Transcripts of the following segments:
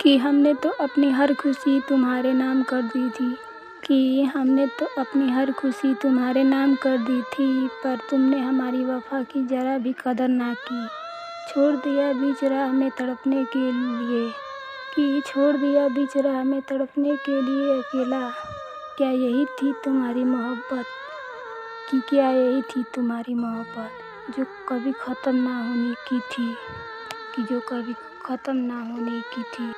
कि हमने तो अपनी हर खुशी तुम्हारे नाम कर दी थी, कि हमने तो अपनी हर खुशी तुम्हारे नाम कर दी थी, पर तुमने हमारी वफ़ा की ज़रा भी कदर ना की। छोड़ दिया बीच राह में तड़पने के लिए, कि छोड़ दिया बीच राह में तड़पने के लिए अकेला। क्या यही थी तुम्हारी मोहब्बत, कि क्या यही थी तुम्हारी मोहब्बत जो कभी ख़त्म ना होने की थी, कि जो कभी ख़त्म ना होने की थी।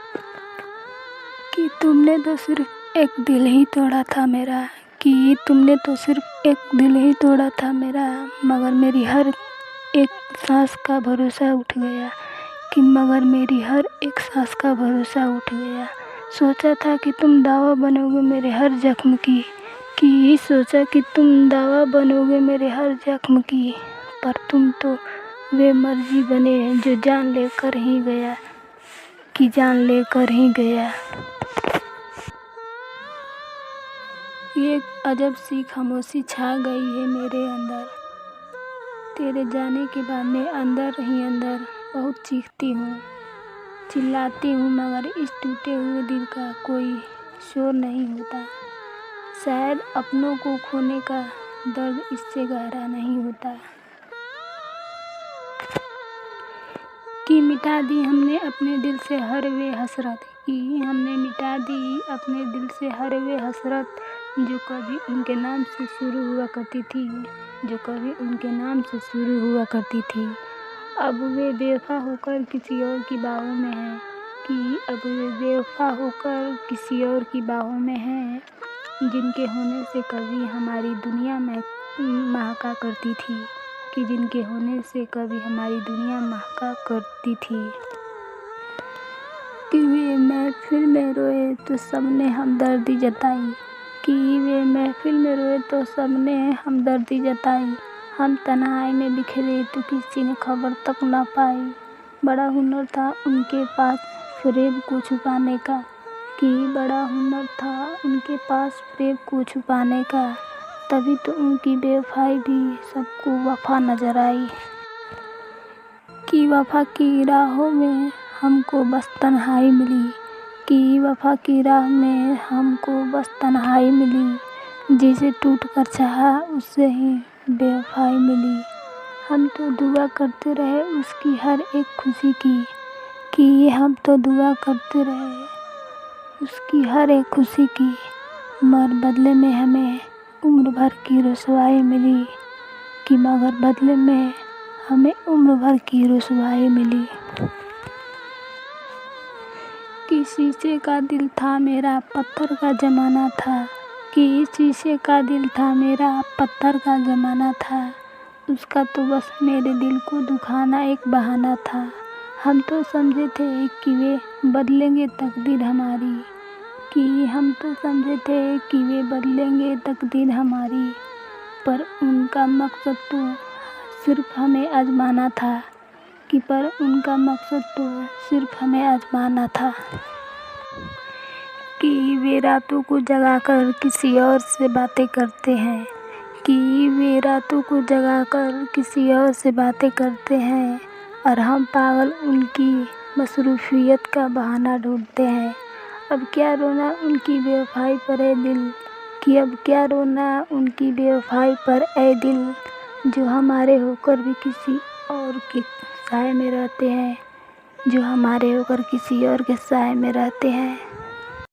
कि तुमने तो सिर्फ़ एक दिल ही तोड़ा था मेरा, कि तुमने तो सिर्फ़ एक दिल ही तोड़ा था मेरा, मगर मेरी हर एक सांस का भरोसा उठ गया, कि मगर मेरी हर एक सांस का भरोसा उठ गया। सोचा था कि तुम दावा बनोगे मेरे हर ज़ख्म की, कि सोचा कि तुम दावा बनोगे मेरे हर ज़ख्म की, पर तुम तो वे मर्जी बने जो जान लेकर ही गया, कि जान लेकर ही गया। ये अजब सी खामोशी छा गई है मेरे अंदर, तेरे जाने के बाद मैं अंदर ही अंदर बहुत चीखती हूँ, चिल्लाती हूँ, मगर इस टूटे हुए दिल का कोई शोर नहीं होता। शायद अपनों को खोने का दर्द इससे गहरा नहीं होता। कि मिटा दी हमने अपने दिल से हर वे हसरत, कि हमने मिटा दी अपने दिल से हर वे हसरत जो कभी उनके नाम से शुरू हुआ करती थी, जो कभी उनके नाम से शुरू हुआ करती थी। अब वे बेवफा होकर किसी और की बाहों में हैं, कि अब वे बेवफा होकर किसी और की बाहों में हैं, जिनके होने से कभी हमारी दुनिया में महका करती थी, कि जिनके होने से कभी हमारी दुनिया महका करती थी। कि वे महफिल में रोए तो सबने हमदर्दी जताई, कि वे महफिल में रोए तो सबने हमदर्दी जताई। हम तन्हाई में बिखरे तो किसी ने खबर तक ना पाई। बड़ा हुनर था उनके पास फ़रेब को छुपाने का, कि बड़ा हुनर था उनके पास फ़रेब को छुपाने का, तभी तो उनकी बेवफाई भी सबको वफ़ा नज़र आई। कि वफ़ा की राहों में हमको बस तन्हाई मिली, कि वफ़ा की राह में हमको बस तन्हाई मिली, जिसे टूट कर चाहा उससे ही बेवफाई मिली। हम तो दुआ करते रहे उसकी हर एक खुशी की, कि हम तो दुआ करते रहे उसकी हर एक खुशी की, मगर बदले में हमें उम्र भर की रुसवाई मिली, कि मगर बदले में हमें उम्र भर की रुसवाई मिली। कि शीशे का दिल था मेरा पत्थर का ज़माना था, कि शीशे का दिल था मेरा पत्थर का ज़माना था, उसका तो बस मेरे दिल को दुखाना एक बहाना था। हम तो समझे थे कि वे बदलेंगे तकदीर हमारी, कि हम तो समझे थे कि वे बदलेंगे तकदीर हमारी, पर उनका मकसद तो सिर्फ़ हमें आज़माना था, कि पर उनका मकसद तो सिर्फ़ हमें आज़माना था। कि वे रातों को जगाकर किसी और से बातें करते हैं, कि वे रातों को जगाकर किसी और से बातें करते हैं, और हम पागल उनकी मसरूफ़ियत का बहाना ढूंढते हैं। अब क्या रोना उनकी बेवफाई पर ए दिल, कि अब क्या रोना उनकी बेवफाई पर ए दिल, जो हमारे होकर भी किसी और के साए में रहते हैं, जो हमारे होकर किसी और के साए में रहते हैं।